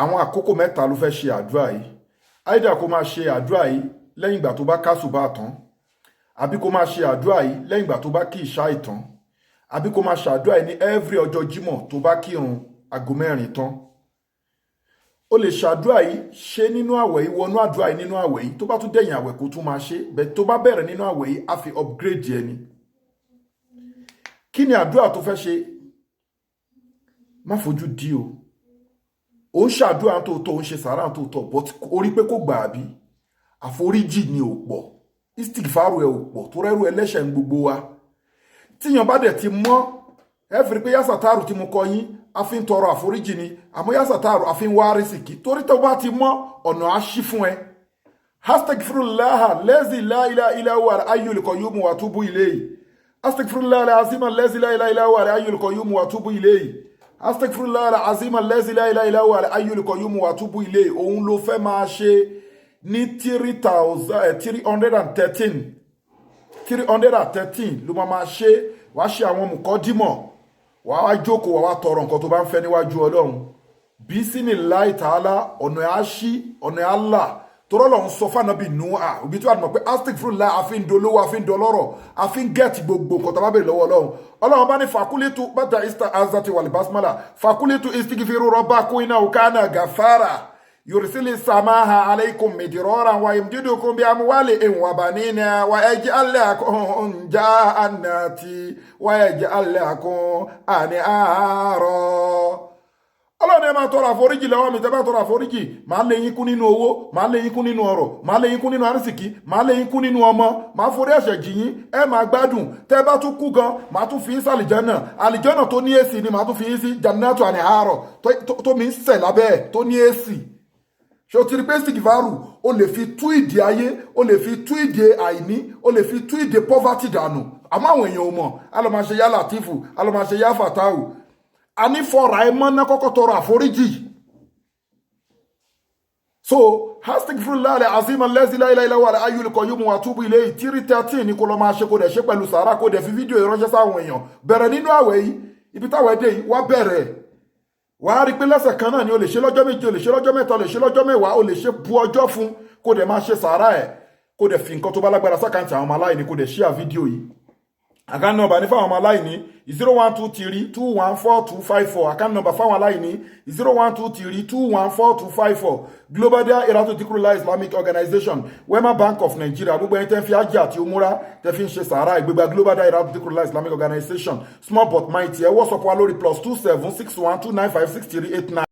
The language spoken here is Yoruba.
àwọn àkókò mẹ́ta ló fẹ́ ṣe àdúrà yìí. Àìdá kó máa ṣe àdúrà yìí lẹ́yìn ìgbà tó bá kásùbà tán, àbí kó máa ṣe àdúrà yìí lẹ́yìn ìgbà tó bá kí ìṣá ìtàn, àbí kó máa ṣe àdúrà yìí ní every ọjọ́ Jímọ̀ tó bá kírun aago 4 tán. O lè ṣàdúrà yìí ṣe nínú àwẹ̀ yìí, wọnú àdúrà yìí nínú àwẹ̀ yìí, tó bá tún dẹ̀yìn àwẹ̀ kó tún máa ṣe, bẹ́ẹ̀ tó bá bẹ̀rẹ̀ nínú àwẹ̀ yìí á fi upgrade ẹni. Kí ni àdúrà tó fẹ́ ṣe? Má fojú di o. Ó ń ṣàdúrà tó tọ́, ó ń ṣe sàárà tó tọ́, but orí pé kò gbà àbí àforíjì ni ò pọ̀, istigfaru ẹ̀ ò pọ̀, tó rẹ́rù ẹlẹ́ṣẹ̀ ń gbogbo wa. Tíyan bá dẹ̀ ti mọ́ ẹ fi rí pé yásàtàrù tí mo kọ yín a fi ń tọrọ àforíjì ni, àmọ́ yásàtàrù a fi ń wá rísìkí, torí tó bá ti mọ́ ọ̀nà á ṣí fún ẹ. Astaghfirullah lazi la ilaha illa huwa al-hayyul qayyum wa atubu ilayhi. Astaghfirullah al-azim lazi la ilaha illa huwa al-hayyul qayyum wa atubu ilayhi. Astaghfirullah al-azim lazi la ilaha illa huwa al-hayyul qayyum wa atubu ilayhi. Òun ló fẹ́ máa ṣe ní 313 ló máa ṣe. Wàá ṣe àwọn mùkọ́dímọ̀, wàá wá jókòó, wàá wá tọrọ nǹkan tó bá ń fẹ́ níwájú Ọlọ́run. Bismillahi ta'ala, ọ̀nà á ṣí, ọ̀nà á là. Torọ́ lọ́run sọ fánàbí Nuha, òbí tí wàá mọ̀ pé astaghfirullah àfin dolówó, àfin dọlọ́rọ̀, àfin gẹ́ẹ̀tì gbogbo nǹkan tó bá bèèrè lọ́wọ́ Ọlọ́run. Ọlọ́run bá ní fakulitu bàtà ista azati wal basmala, fakulitu istighfiru rabbakum innahu kana ghaffara. Yursili samaha alaykum midraran wa yumdidukum bi amwalin wa banina wa yaj'al lakum jannati wa yaj'al lakum anhara. Ọlọ́run ẹ máa tọrọ àforíjì lọ́wọ́ mi, tẹ́ bá tọrọ àforíjì, máa lé yín kún nínú owó, máa lé yín kún nínú ọrọ̀, máa lé yín kún nínú arísìkí, máa lé yín kún nínú ọmọ, máa forí ẹ̀ṣẹ̀ jì yín, ẹ máa gbádùn. Tẹ́ bá tún kú gan, máa tún fi yín sí àlìjánà. Àlìjánà tó ní èsì ni máa tún fi yín sí jannatu anhara, tó mi ń sẹ̀ lábẹ́ ẹ̀, tó ní èsì. Ṣé o ti rí pé sìkìfàrù o lè fi tú ìdí ayé, o lè fi tú ìdí àìní, o lè fi tú ìdí poverty dànù. Àmọ́ àwọn èèyàn ò mọ̀, a lọ máa ṣe yá Latifu, a lọ máa ṣe yá Fatahu. A ní fọ́ra ẹ mọ́ ná kọ́kọ́ tọrọ àforíjì. So, astaghfirullah al-azim allazi la ilaha illa huwa al-hayyul qayyum wa atubu ilayhi 313 ni kó lọ máa ṣe, kó dẹ̀ ṣe pẹ̀lú sàárà, kó dẹ̀ fi fídíò ìránṣẹ́ sáwọn èèyàn. Bẹ̀rẹ̀ nínú àwẹ̀ yìí, ibi táwẹ̀ dé yìí, wá bẹ̀rẹ̀. Wàá rí pé lẹ́sẹ̀ kan náà ni o lè ṣe lọ́jọ́ méje, o lè ṣe lọ́jọ́ mẹ́ta, o lè ṣe lọ́jọ́ mẹ́wàá, o lè ṣe bu ọjọ́ fún, kó dẹ̀ máa ṣe sàárà ẹ̀, kó dẹ̀ fi nǹkan tó bá lágbára sákàǹtì àwọn ọmọ aláìní, kó dẹ̀ share fídíò yìí. Account number ní fáwọn ọmọ aláìní 0123214254. Account number fáwọn aláìní 0123214254. Global Dahiratu Dhikrlahi Islamic Organization, Wema Bank of Nigeria. Gbogbo ẹni tẹ́ fi Hajj àti Umurah tẹ́ fi ń ṣe sàárà ìgbégbá Global Dahiratu Dhikrlahi Islamic Organization, small but mighty. Ẹ WhatsApp wa lórí +27612956389.